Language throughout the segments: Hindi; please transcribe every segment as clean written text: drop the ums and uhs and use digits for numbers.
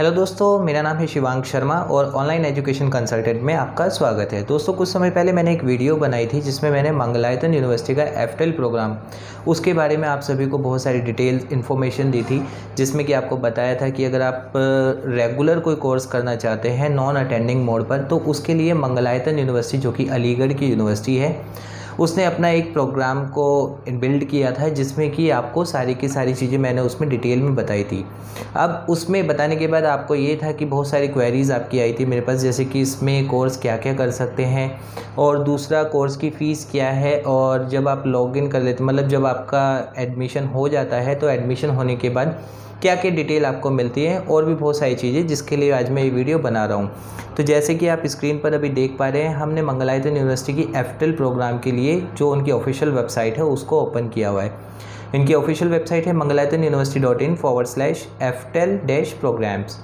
हेलो दोस्तों, मेरा नाम है शिवांग शर्मा और ऑनलाइन एजुकेशन कंसल्टेंट में आपका स्वागत है। दोस्तों, कुछ समय पहले मैंने एक वीडियो बनाई थी जिसमें मैंने मंगलायतन यूनिवर्सिटी का एफटेल प्रोग्राम उसके बारे में आप सभी को बहुत सारी डिटेल इन्फॉर्मेशन दी थी, जिसमें कि आपको बताया था कि अगर आप रेगुलर कोई कोर्स करना चाहते हैं नॉन अटेंडिंग मोड पर, तो उसके लिए मंगलायतन यूनिवर्सिटी, जो कि अलीगढ़ की यूनिवर्सिटी है, उसने अपना एक प्रोग्राम को बिल्ड किया था जिसमें कि आपको सारी की सारी चीज़ें मैंने उसमें डिटेल में बताई थी। अब उसमें बताने के बाद आपको ये था कि बहुत सारी क्वेरीज़ आपकी आई थी मेरे पास, जैसे कि इसमें कोर्स क्या क्या कर सकते हैं और दूसरा कोर्स की फ़ीस क्या है, और जब आप लॉगिन कर लेते मतलब जब आपका एडमिशन हो जाता है तो एडमिशन होने के बाद क्या क्या डिटेल आपको मिलती है, और भी बहुत सारी चीज़ें जिसके लिए आज मैं ये वीडियो बना रहा हूँ। तो जैसे कि आप स्क्रीन पर अभी देख पा रहे हैं, हमने मंगलायतन यूनिवर्सिटी की एफटेल प्रोग्राम के लिए जो उनकी ऑफिशियल वेबसाइट है उसको ओपन किया हुआ है। इनकी ऑफिशियल वेबसाइट है mangalayatanuniversity.in/FTEL-programs।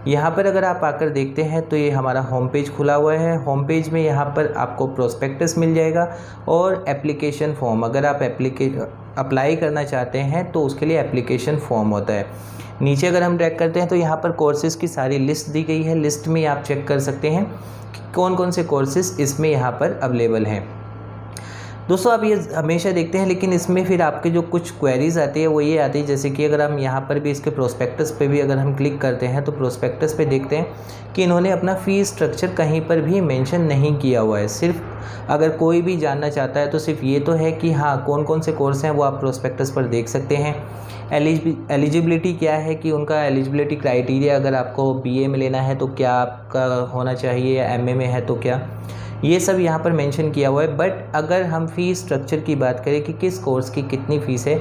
यहाँ पर अगर आप आकर देखते हैं तो ये हमारा होम पेज खुला हुआ है। होम पेज में यहाँ पर आपको प्रोस्पेक्टस मिल जाएगा और एप्लीकेशन फॉर्म, अगर आप अप्लाई करना चाहते हैं तो उसके लिए एप्लीकेशन फॉर्म होता है। नीचे अगर हम ड्रैग करते हैं तो यहाँ पर कोर्सेज़ की सारी लिस्ट दी गई है। लिस्ट में आप चेक कर सकते हैं कि कौन कौन से कोर्सेज़ इसमें यहाँ पर अवेलेबल हैं। दोस्तों, आप ये हमेशा देखते हैं, लेकिन इसमें फिर आपके जो कुछ क्वेरीज़ आती है वो ये आती है, जैसे कि अगर हम यहाँ पर भी इसके प्रोस्पेक्टस पे भी अगर हम क्लिक करते हैं तो प्रोस्पेक्टस पे देखते हैं कि इन्होंने अपना फ़ीस स्ट्रक्चर कहीं पर भी मेंशन नहीं किया हुआ है। सिर्फ अगर कोई भी जानना चाहता है तो सिर्फ ये तो है कि हाँ, कौन कौन से कोर्स हैं वो आप प्रोस्पेक्टस पर देख सकते हैं। एलिजिबिलिटी क्या है कि उनका एलिजिबिलिटी क्राइटेरिया, अगर आपको बीए में लेना है तो क्या आपका होना चाहिए, या एमए में है तो क्या, ये सब यहाँ पर मेंशन किया हुआ है। बट अगर हम फ़ीस स्ट्रक्चर की बात करें कि किस कोर्स की कितनी फ़ीस है,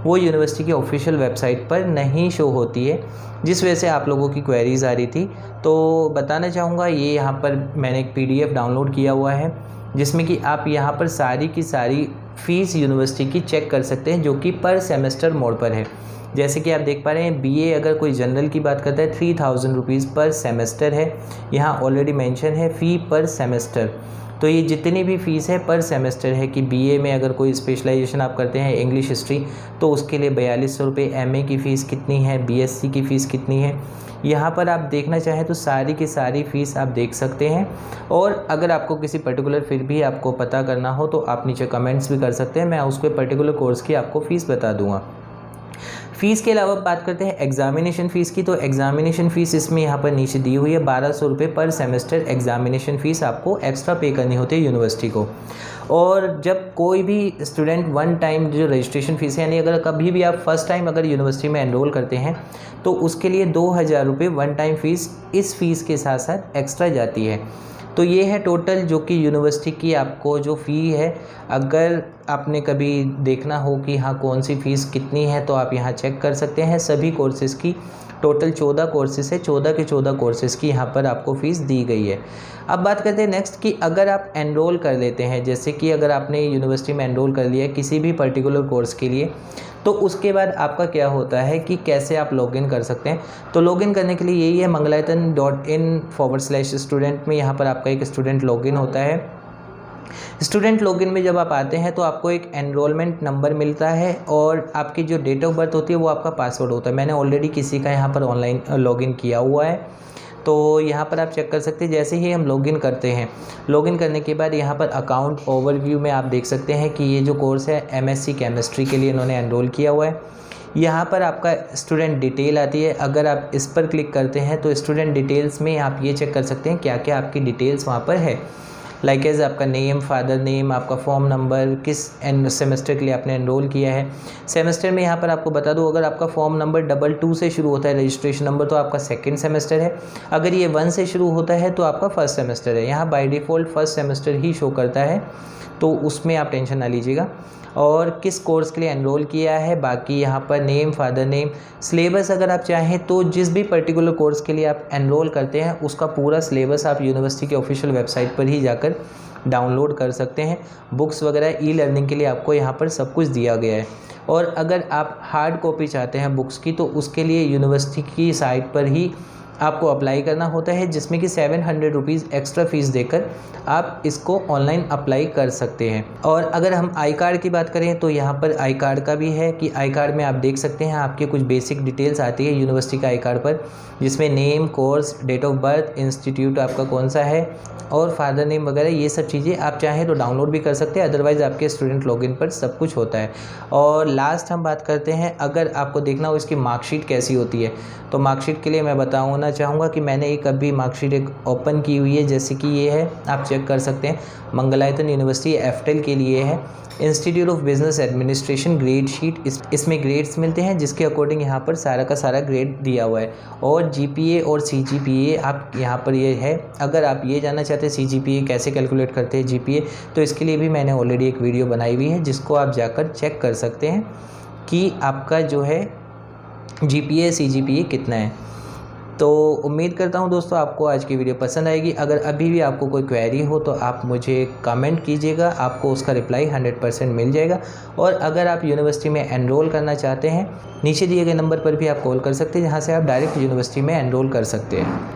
वो यूनिवर्सिटी की ऑफिशियल वेबसाइट पर नहीं शो होती है, जिस वजह से आप लोगों की क्वेरीज़ आ रही थी। तो बताना चाहूँगा, ये यहाँ पर मैंने एक PDF डाउनलोड किया हुआ है जिसमें कि आप यहाँ पर सारी की सारी फ़ीस यूनिवर्सिटी की चेक कर सकते हैं, जो कि पर सेमेस्टर मोड पर है। जैसे कि आप देख पा रहे हैं, बीए अगर कोई जनरल की बात करता है 3000 रुपीज़ पर सेमेस्टर है। यहाँ ऑलरेडी मेंशन है फ़ी पर सेमेस्टर। तो ये जितनी भी फ़ीस है पर सेमेस्टर है कि बीए में अगर कोई स्पेशलाइजेशन आप करते हैं इंग्लिश हिस्ट्री तो उसके लिए 4200 रुपये, एमए की फ़ीस कितनी है, बीएससी की फ़ीस कितनी है, यहाँ पर आप देखना चाहें तो सारी की सारी फ़ीस आप देख सकते हैं। और अगर आपको किसी पर्टिकुलर फिर भी आपको पता करना हो तो आप नीचे कमेंट्स भी कर सकते हैं, मैं उसके पर्टिकुलर कोर्स की आपको फ़ीस बता दूँगा। फ़ीस के अलावा बात करते हैं एग्ज़ामिनेशन फ़ीस की, तो एग्ज़ामिनेशन फ़ीस इसमें यहाँ पर नीचे दी हुई है 1200 रुपये पर सेमेस्टर। एग्ज़ामिनेशन फ़ीस आपको एक्स्ट्रा पे करनी होती है यूनिवर्सिटी को। और जब कोई भी स्टूडेंट वन टाइम जो रजिस्ट्रेशन फ़ीस है, यानी अगर कभी भी आप फर्स्ट टाइम अगर यूनिवर्सिटी में एनरोल करते हैं तो उसके लिए 2000 रुपये वन टाइम फ़ीस इस फ़ीस के साथ साथ एक्स्ट्रा जाती है। तो ये है टोटल जो कि यूनिवर्सिटी की आपको जो फ़ी है। अगर आपने कभी देखना हो कि हाँ कौन सी फ़ीस कितनी है तो आप यहाँ चेक कर सकते हैं। सभी कोर्सेज़ की टोटल 14 कोर्सेज़ है, 14 के 14 कोर्सेज़ की यहाँ पर आपको फ़ीस दी गई है। अब बात करते हैं नेक्स्ट कि अगर आप एनरोल कर लेते हैं, जैसे कि अगर आपने यूनिवर्सिटी में एनरोल कर लिया है किसी भी पर्टिकुलर कोर्स के लिए, तो उसके बाद आपका क्या होता है कि कैसे आप लॉगिन कर सकते हैं। तो लॉगिन करने के लिए यही है, mangalayatan.in/student में यहाँ पर आपका एक स्टूडेंट लॉगिन होता है। स्टूडेंट लॉगिन में जब आप आते हैं तो आपको एक एनरोलमेंट नंबर मिलता है और आपकी जो डेट ऑफ बर्थ होती है वो आपका पासवर्ड होता है। मैंने ऑलरेडी किसी का यहाँ पर ऑनलाइन लॉगिन किया हुआ है, तो यहाँ पर आप चेक कर सकते हैं। जैसे ही हम लॉगिन करते हैं, लॉगिन करने के बाद यहाँ पर अकाउंट ओवरव्यू में आप देख सकते हैं कि ये जो कोर्स है MSc केमिस्ट्री के लिए इन्होंने एनरोल किया हुआ है। यहाँ पर आपका स्टूडेंट डिटेल आती है। अगर आप इस पर क्लिक करते हैं तो स्टूडेंट डिटेल्स में आप ये चेक कर सकते हैं क्या क्या आपकी डिटेल्स वहाँ पर है। लाइक एज आपका नेम, फादर नेम, आपका फॉर्म नंबर, किस सेमेस्टर के लिए आपने एनरोल किया है। सेमेस्टर में यहाँ पर आपको बता दूँ, अगर आपका फॉर्म नंबर 22 से शुरू होता है रजिस्ट्रेशन नंबर तो आपका सेकंड सेमेस्टर है। अगर ये 1 से शुरू होता है तो आपका फर्स्ट सेमेस्टर है। यहाँ by default first semester he show करता है, तो उसमें आप टेंशन ना लीजिएगा। और किस कोर्स के लिए एनरोल किया है, बाकी यहाँ पर नेम, फादर नेम, सिलेबस अगर आप चाहें तो जिस भी पर्टिकुलर कोर्स के लिए आप एनरोल करते हैं उसका पूरा सिलेबस आप यूनिवर्सिटी की ऑफिशियल वेबसाइट पर ही जाकर डाउनलोड कर सकते हैं। बुक्स वगैरह ई लर्निंग के लिए आपको यहाँ पर सब कुछ दिया गया है। और अगर आप हार्ड कॉपी चाहते हैं बुक्स की तो उसके लिए यूनिवर्सिटी की साइट पर ही आपको अप्लाई करना होता है, जिसमें कि 700 रुपीज़ एक्स्ट्रा फ़ीस देकर आप इसको ऑनलाइन अप्लाई कर सकते हैं। और अगर हम आई कार्ड की बात करें तो यहाँ पर आई कार्ड का भी है कि आई कार्ड में आप देख सकते हैं आपके कुछ बेसिक डिटेल्स आती है यूनिवर्सिटी का आई कार्ड पर, जिसमें name, course, date of birth, institute आपका कौन सा है और फादर नेम वगैरह, ये सब चीज़ें आप चाहें तो डाउनलोड भी कर सकते हैं, अदरवाइज़ आपके स्टूडेंट लॉगिन पर सब कुछ होता है। और लास्ट हम बात करते हैं, अगर आपको देखना हो इसकी मार्कशीट कैसी होती है, तो मार्कशीट के लिए मैं बताना चाहूँगा कि मैंने एक अभी मार्कशीट एक ओपन की हुई है, जैसे कि ये है, आप चेक कर सकते हैं। मंगलायतन यूनिवर्सिटी एफटेल के लिए है, institute of business administration grade sheet, इसमें ग्रेड्स मिलते हैं जिसके अकॉर्डिंग यहाँ पर सारा का सारा ग्रेड दिया हुआ है। और जीपीए और सीजीपीए आप यहाँ पर ये है, अगर आप ये जानना चाहते हैं सीजीपीए कैसे कैलकुलेट करते हैं जीपीए, तो इसके लिए भी मैंने ऑलरेडी एक वीडियो बनाई हुई है, जिसको आप जाकर चेक कर सकते हैं कि आपका जो है जीपीए सीजीपीए कितना है। तो उम्मीद करता हूं दोस्तों आपको आज की वीडियो पसंद आएगी। अगर अभी भी आपको कोई क्वेरी हो तो आप मुझे कमेंट कीजिएगा, आपको उसका रिप्लाई 100% मिल जाएगा। और अगर आप यूनिवर्सिटी में एनरोल करना चाहते हैं, नीचे दिए गए नंबर पर भी आप कॉल कर सकते हैं, जहां से आप डायरेक्ट यूनिवर्सिटी में एनरोल कर सकते हैं।